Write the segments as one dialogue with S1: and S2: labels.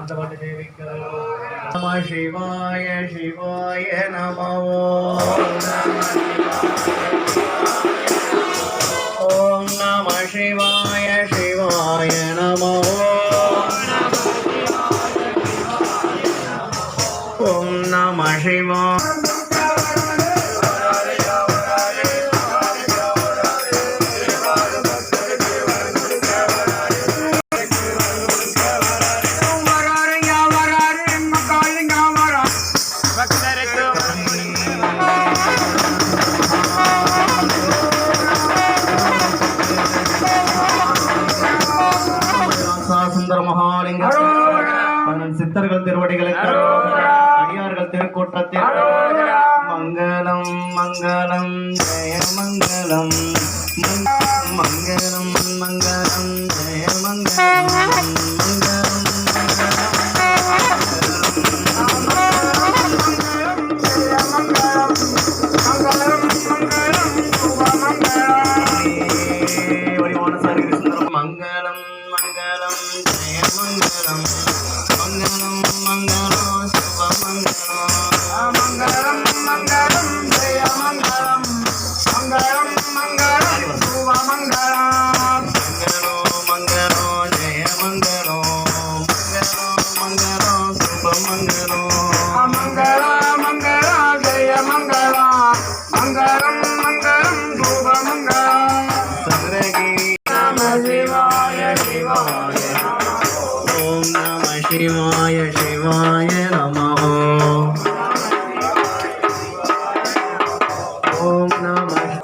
S1: நம சிவாய சிவாய நமோ ஓம் நம சிவாய சிவாய நமோ ஓம் நம சிவாய சித்தர்கள் திருவடிகளுக்கு அடியார்கள் திருக்கூட்டத்தில் மங்களம் மங்களம் ஜெய மங்களம் மங்களம் மங்களம் ஜெய மங்களம் शिवाय शिवाय नमः ओम नमः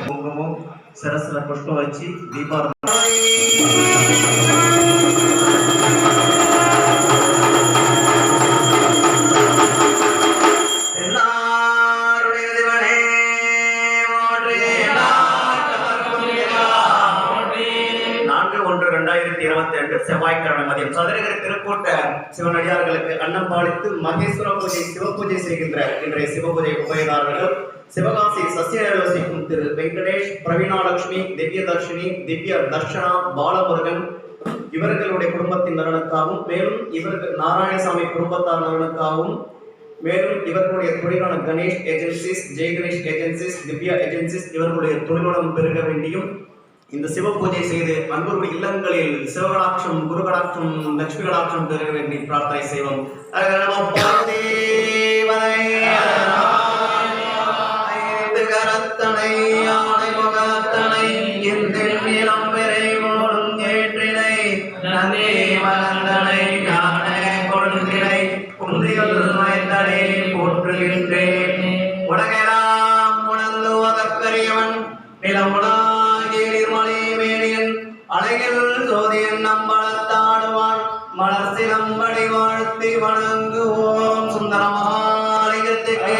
S1: कुंकुमम सरस्वती पुष्प वच्ची दीपावली செவ்வாய்க்கிழமை மதியம் சதுரகிரி திருக்கூட்ட சிவனடியார்களுக்கு அன்னம் பாலித்து மகேஸ்வர பூஜை சிவபூஜை செய்கின்ற இன்றைய சிவபூஜை உபயதாரர்கள் சிவகாசி சசியலோசிக்கும் திரு வெங்கடேஷ் பிரவீணாலட்சுமி திவ்ய தர்ஷினி திவ்ய தர்ஷனா பாலமுருகன் இவர்களுடைய குடும்பத்தின் நலனுக்காகவும் மேலும் இவர்கள் நாராயணசாமி குடும்பத்தார் நலனுக்காகவும் மேலும் இவர்களுடைய தொழிலான Ganesh agencies Jai Ganesh agencies Divya agencies இவர்களுடைய தொழிலுடன் பெருக வேண்டியும் இந்த சிவ பூஜை செய்து அன்பருடைய இல்லங்களில் சிவகடாட்சம் குருகடாட்சம் லட்சுமி கடாட்சம் பெற வேண்டி பிரார்த்தனை செய்வோம். போற்றுகின்றேன் உலகெல்லாம் உணர்ந்து அதற்கரியவன் நிலமுடா அழகில் சோதியன் நம்பளத்தாடுவான் மலர் சிலம்படி வாழ்த்தி வணங்குவோம் சுந்தர மகாலிங்கத்துக்கு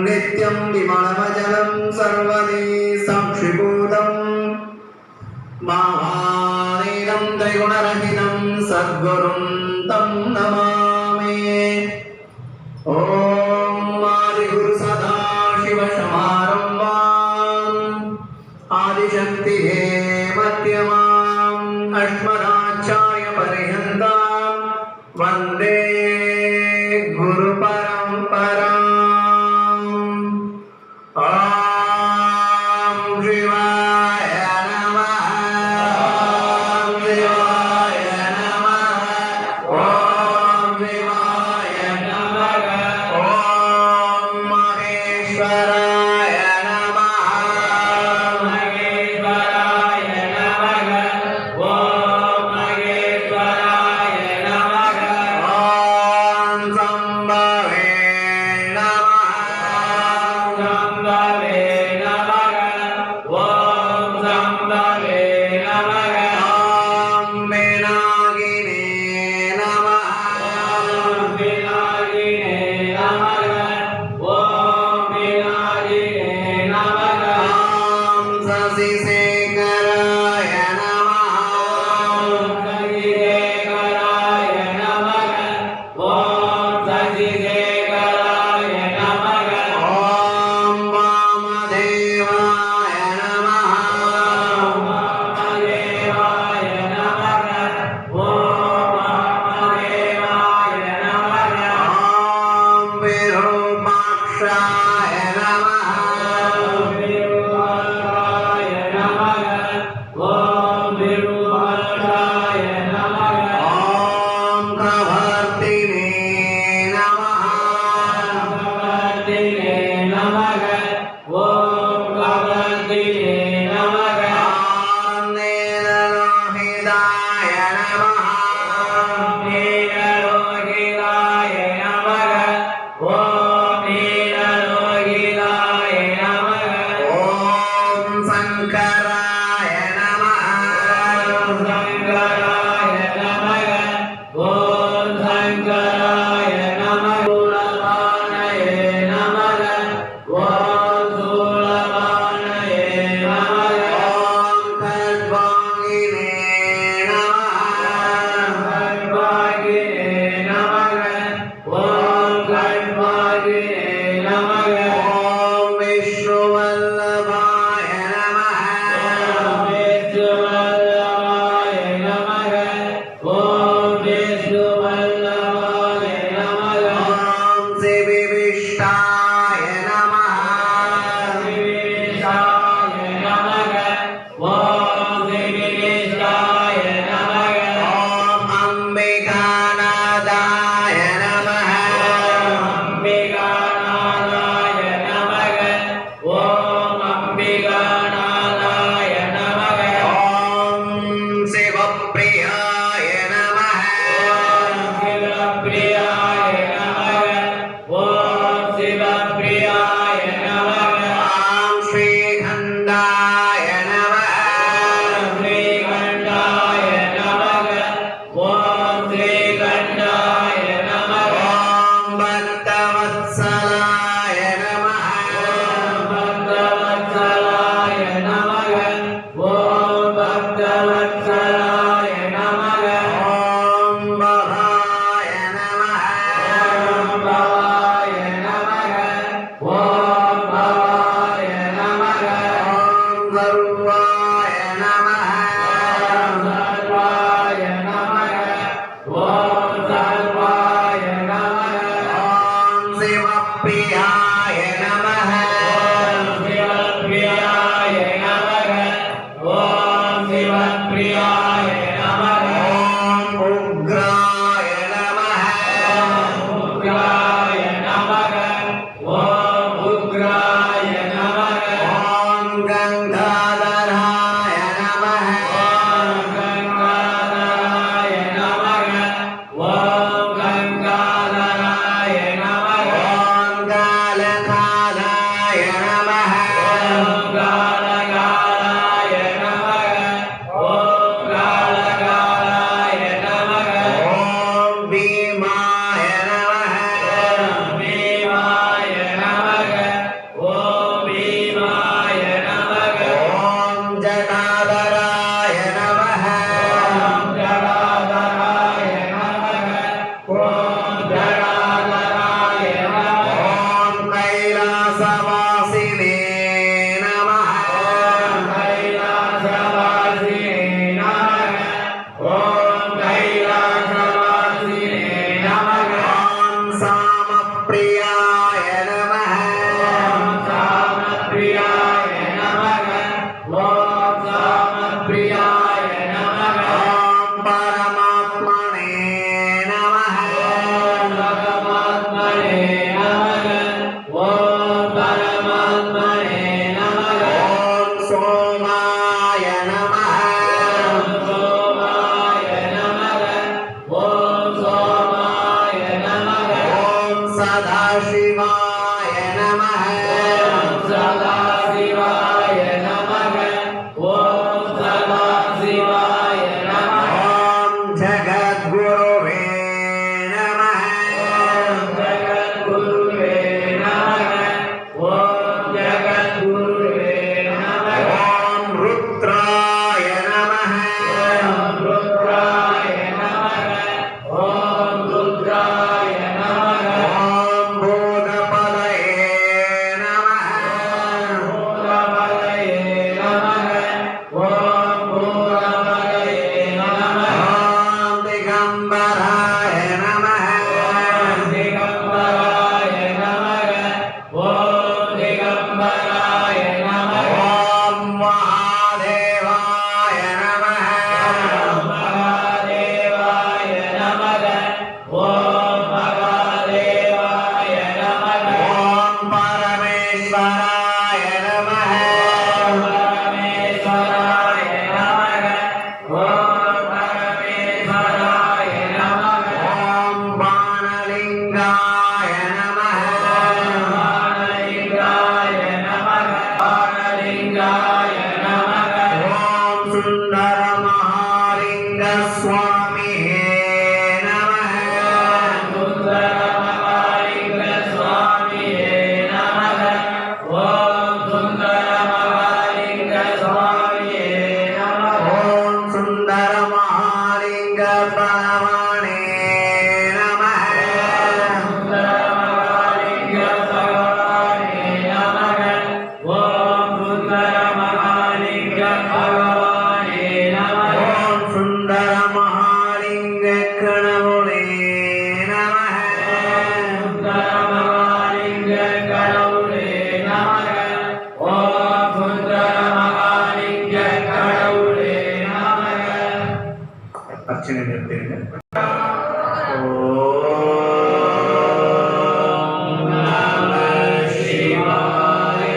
S2: नित्यं विमलमजलं सर्वदि संक्षिपूतं महानीलं त्रैगुणरहितं सद्गुरुं तं नमामि। ॐ आदिगुरु सदाशिवसमारम्भाम् आदिशक्तिः मध्यमाम् अस्मदाचार्यपर्यन्ताम् वन्दे गुरुपरम्पराम्। ॐ शिवाय नमः। ॐ शिवाय नमः। ॐ शिवाय नमः। ॐ महेश्वराय नमः। महेश्वराय नमः। ॐ महेश्वराय नमः। ॐ दिगंबराय नमः
S3: दिगंबराय नमः ओम दिगंबराय नमः
S2: ओम महादेवाय नमः
S3: महादेवाय नमः ओम महादेवाय नमः
S2: ओम परमेश्वराय नमः
S3: परमेश्वराय नमः ओम परमेश्वराय नमः
S2: ओम बाणलिंगाय नमः
S3: बाणलिंगाय नमः बाणलिंगाय नमः
S2: ओम सुंदर महालिंग स्वामी नमः
S3: सुंदर महालिंग स्वामी नमः ओम सुंदर महालिंग स्वामी नमः
S2: ओम सुंदर महालिंग परमाणे नमः
S3: सुंदर महालिंग भगवाने नमः ओम सुंदर महालिंग भगवाने नमः
S2: ओम सुंदर महालिंग कणवळे नमः
S3: सुंदर महालिंग कळवळे नमः ओम सुंदर महालिंग कळवळे नमः
S2: अर्चने करते हैं
S3: ओम नमः शिवाय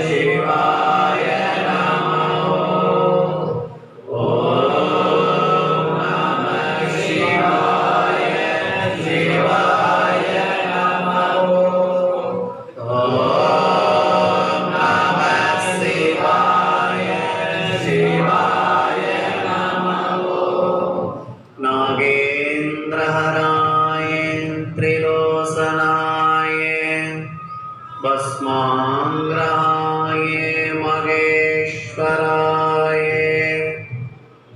S3: शिवाय नमः ओम नमः शिवाय शिवाय नमः ओम नमः शिवाय शिवाय नमः
S2: नागेन्द्रहराय त्रिलोचनाय भस्मांग्रहाय महेश्वराय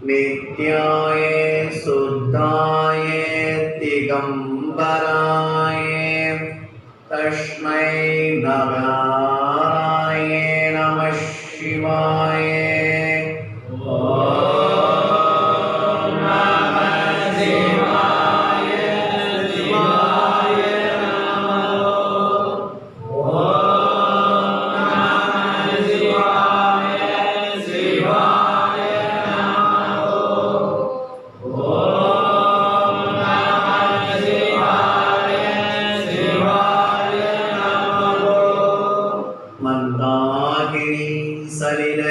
S2: नित्याय शुद्धाय दिगंबराय तस्मै नगाराय नमः शिवाय
S3: ओम नमः शिवाय शिवाय नमः ओम नमः शिवाय शिवाय नमः ओम नमः शिवाय शिवाय नमः
S2: मंदाकिनी सलिल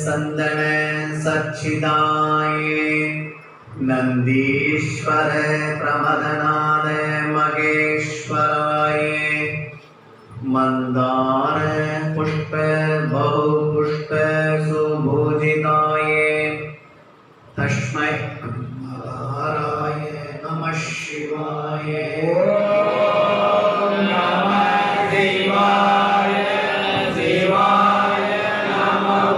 S2: संदन सच्चिदाय नंदीश्वर प्रमदनाद महेश्वराय मंदार पुष्प बहुपुष्प सुभूजिताय तस्मै नगाराय नमः शिवाय
S3: ओम नमः शिवाय शिवाय नमः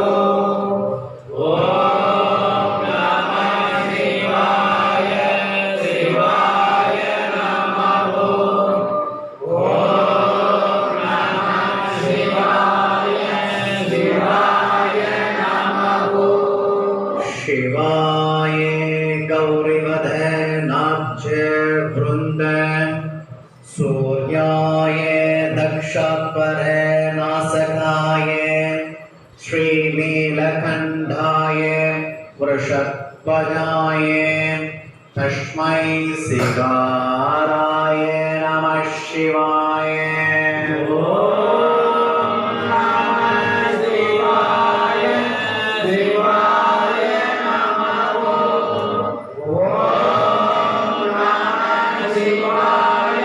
S3: ओम नमः शिवाय शिवाय नमः ओम नमः शिवाय शिवाय नमः
S2: शिवाय गौरीवध नाच वृंद सूर्याय दक्षपर नासकाय श्रीनीलकंठाय वृषध्वजाय तस्मै सिगाराय नमः शिवाय
S3: ओम नमः शिवाय शिवाय नमः ओम नमः शिवाय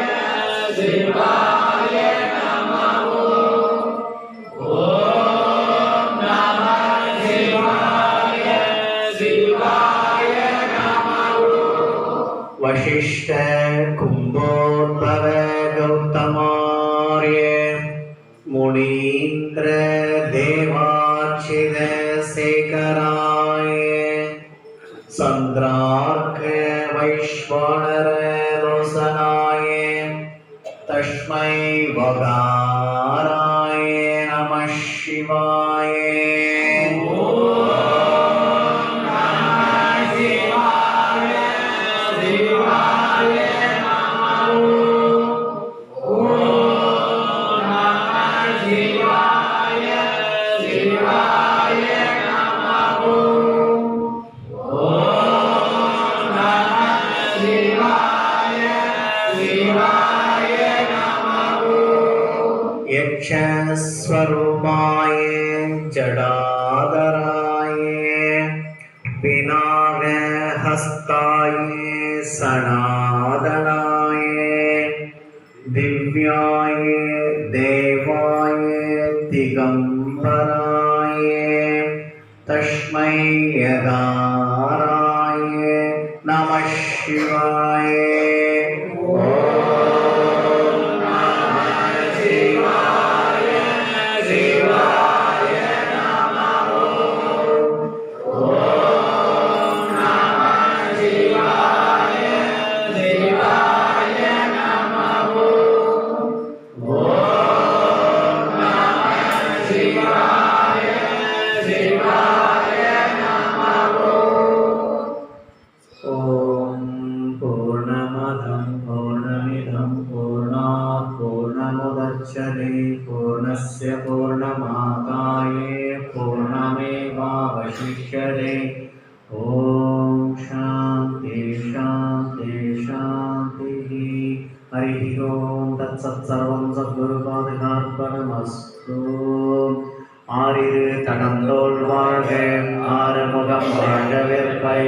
S3: शिवाय नमः ओम नमः शिवाय शिवाय नमः
S2: वशिष्ठ कुंभोद्भव गौतमार्य मुनीन्द्र देवाच्युत शेखराय चंद्रार्क वैश्वानर लोचनाय तस्मै वगाराय नमः शिवाय
S3: ओम नमः शिवाय शिवाय
S2: यक्षस्वरूपाय जडाधराय पिनाकहस्ताय सनातनाय दिव्याय देवाय दिगंबराय तस्मै यदाराय नमः शिवाय। पूर्णस्य पूर्णमादाय पूर्णमेवावशिष्यते। ओम शांति शांति शांति। हरि ओम तत्सत्सर्वं सद्गुरुपादकार्पणमस्तु। ஆறிரு தடந்தோள் வாழ்க ஆறுமுகம் வாழ்க வெற்பை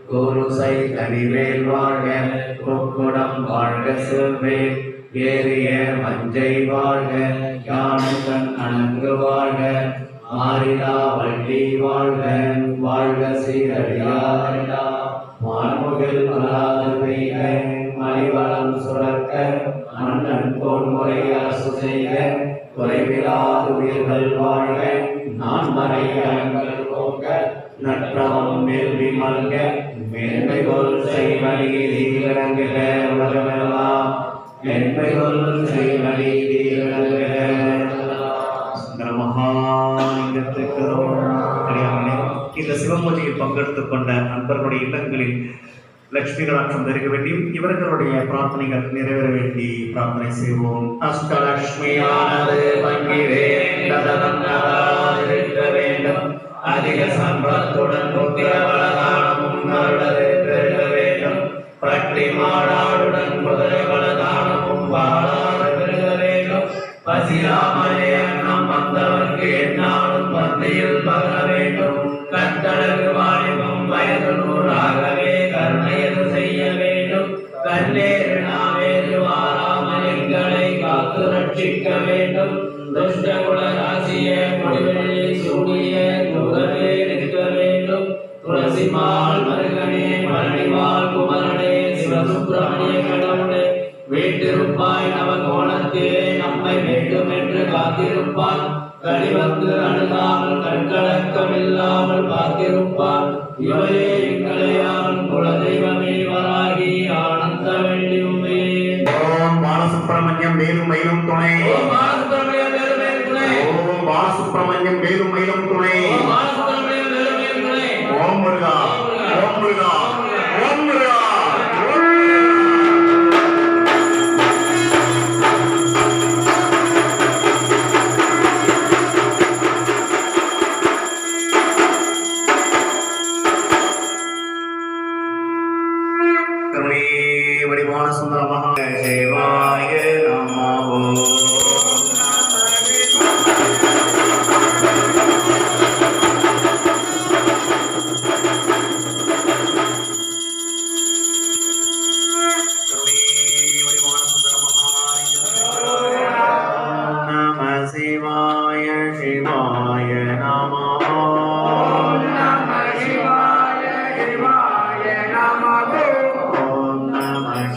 S2: குருசை கனிவேல் வாழ்க கொக்குடம் வாழ்க சிறுவேல் ஏறிய மஞ்சை வாழ்க யானுகன் அணங்கு வாழ்க மாறிலா வள்ளி வாழ்க வாழ்க சீரடியாரிடா மான்முகில் மலாது பெய்க மணிவளம் சுரக்க மன்னன் கோன்முறை அரசு செய்க குறைவிலாது உயிர்கள் வாழ்க நான் மறை அறங்கள் போக்க நற்றவம் மேல்வி மல்க மேன்மைகொள் செய்வழி விளங்குக உலகமெல்லாம் மேன்மைகொள் செய்வழி விளங்குக. மகாலிங்கத்துக்கு இந்த சிவபூஜையில் பங்கெடுத்துக் கொண்ட நண்பர்களுடைய இல்லங்களில் லட்சுமி கடாட்சம் பெருக வேண்டியும் இவர்களுடைய பிரார்த்தனைகள் நிறைவேற வேண்டி பிரார்த்தனை செய்வோம். அஷ்டலட்சுமியானது இருக்க வேண்டும். அதிக சம்பத்துடன் புத்திரவளதானமும் பெருக வேண்டும். பட்டி மாடாடுடன் குதிரை வளதானமும் வாழாது பெருக வேண்டும். பசியாமலே அன்னம் வந்தவர்க்கு எந்நாளும் பந்தியில் பகர வேண்டும். கட்டழகு வாலிபம் வயது நூறாகவே கருணையது செய்ய வேண்டும். கண்ணேறு நாவேறு வாராமல் எங்களை காத்து ரட்சிக்க வேண்டும். துஷ்ட குல ராசிய முடிவெள்ளி சூடிய நுகரே நிற்க வேண்டும். துளசிமால் மருகனே மரணிவாள் குமரனே சிவசுப்பிரமணிய கடவுளே வீட்டிருப்பாய் நவகோணத்திலே நம்மை வேண்டும் என்று காத்திருப்பான். கழிவந்து அணுகாமல் கண்கலக்கமில்லாமல் பார்த்திருப்பான். இவரே எங்களையான் குலதெய்வமே வராகி ஆனந்த வெள்ளியுமே.
S1: ஓம் பாலசுப்பிரமணியம் வேலும் மயிலும் துணை.
S3: ஓம் பாலசுப்பிரமணியம் வேலும் மயிலும் துணை.
S1: ஓம் பாலசுப்பிரமணியம் வேலும் மயிலும் துணை.
S3: ஓம் பாலசுப்பிரமணியம் வேலும் மயிலும் துணை.
S1: ஓம் முருகா ஓம் முருகா ஓம் முருகா. வடிவான சுந்தர மகா தேவாய நமோ. நம சிவாய சிவாய நமோ.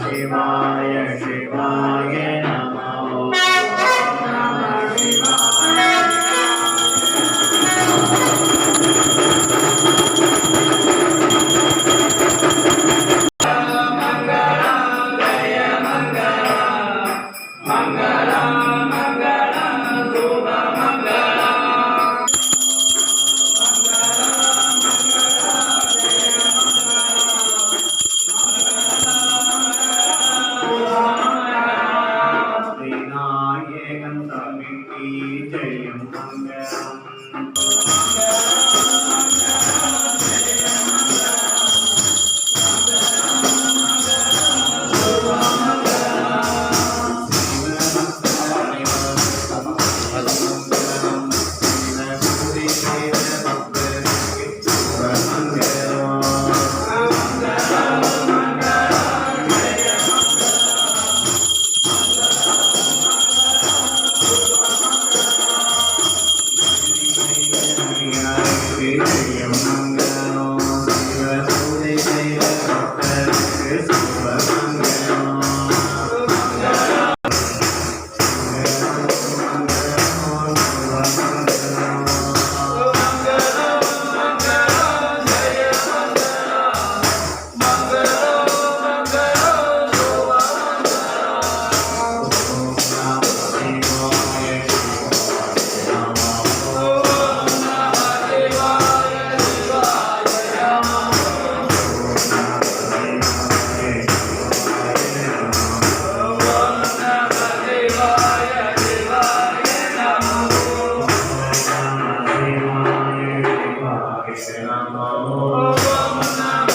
S1: शिवाय शिवाय नमो.
S2: நமோ
S3: ஓம் நமோ